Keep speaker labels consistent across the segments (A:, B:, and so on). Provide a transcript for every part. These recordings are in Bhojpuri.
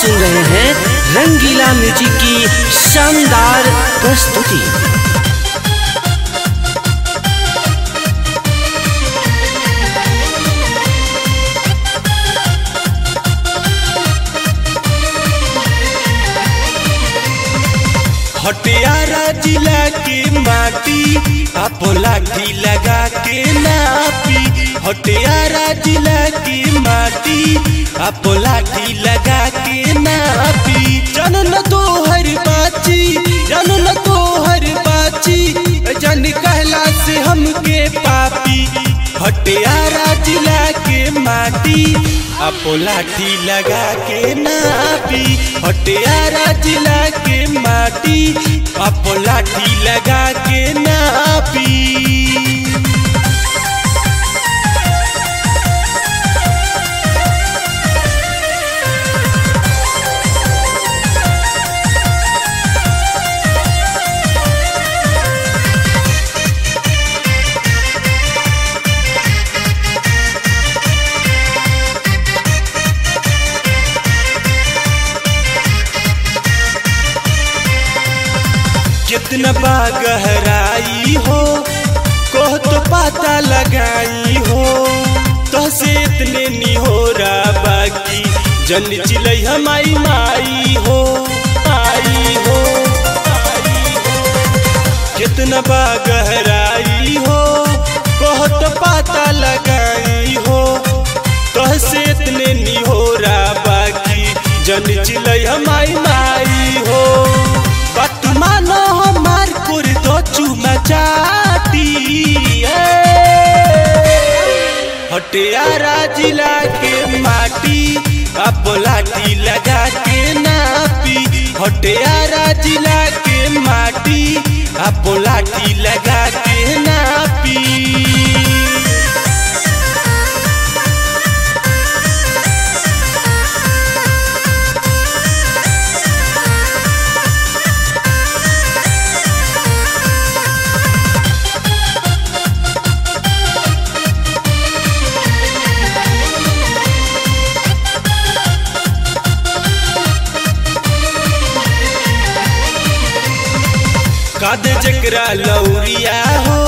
A: सुन रहे हैं रंगीला म्यूजिक की शानदार प्रस्तुति।
B: हटियारा जिला के माटी आपो लाठी लगा के नापी। हटियारा जिला के माटी आपो लाठी लगा के नापी। जनन तो हर बाची, जनन तो हर बाची, जन कहला से हमके पापी। हटियारा जिला के माटी आपो लाठी लगा के नापी। हटियारा जिला के माटी आपो लाठी लगा के नापी। कितना बा गहराई हो कोह तो पता लगाई हो। तो से इतने नहीं हो रहा बाकी जन चिलै हमारी माई हो, आई हो, आई हो। कितना बा गहराई हो कोह तो पता लगाई हो। तो से इतने नहीं हो रहा बाकी जन चिलै हमारी माई हो। बात मानो हमार कुर दो चुमा चाटी। हटियारा जिला के माटी आपो लाठी लगा के नापी। हटियारा जिला के माटी आपो लाठी लगा के नापी। कादे जकरा लौरिया हो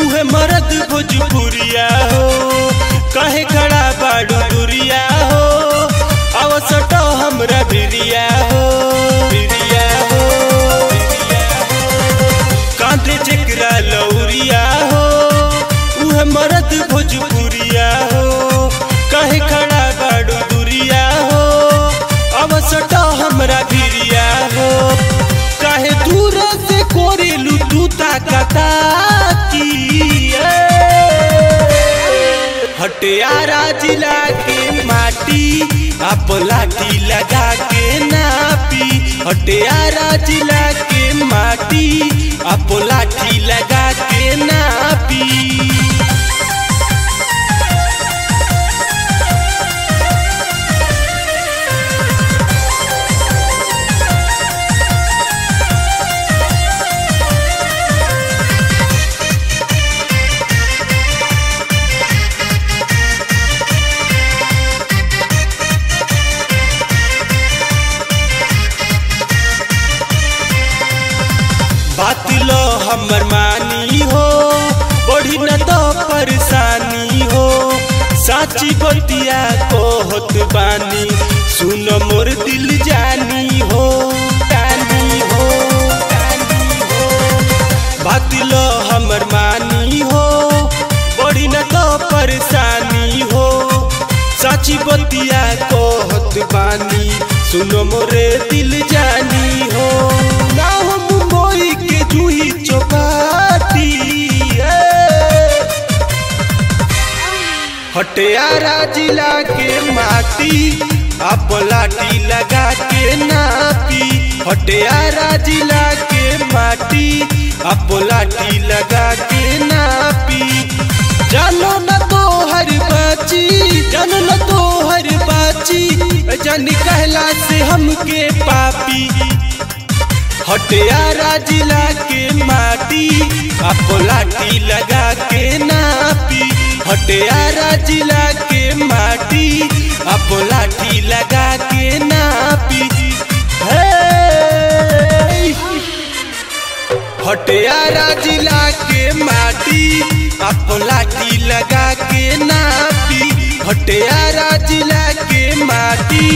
B: उहे मरद भोजपुरिया हो। कहे खड़ा बाड़ू दुरिया हो अवसटो हमरा बिरिया हो, बिरिया हो। कादे जकरा लौरिया हो उहे मरद भोजपुरिया हो। कहे खड़ा बाड़ू दुरिया हो अवसटो हमरा बिरिया हो। काहे दूर से कोरेलू तू ताकता की। हटियारा जिला के माटी आपो लाठी लगा के नापी। हटियारा जिला के माटी आपो लाठी लगा के नापी। बात लो हमर मानी हो बढ़ी न तो परेशानी हो। साची बतिया को होत बानी सुन मोर दिल जानी हो, जानी हो, जानी हो। बात लो हमर मानी हो बढ़ी न तो परेशानी हो। साची बतिया को होत बानी सुन मोरे दिल जानी हो। ना हम मुंबई के जूही चौपाटी। हटियारा जिला के माटी आपो लाठी लगा के नापी। हटियारा जिला के माटी आपो लाठी लगा के नापी। जानो न तो हर बाची, जानो न तो हर बाची, जन कहला से हमके पापी। हटियारा जिला के माटी आपो लाठी लगा के नापी। हटियारा जिला के माटी आपो लाठी लगा के ना पटियाला जिला के माटी अपन लाठी लगा के नापी। पटियाला जिला के माटी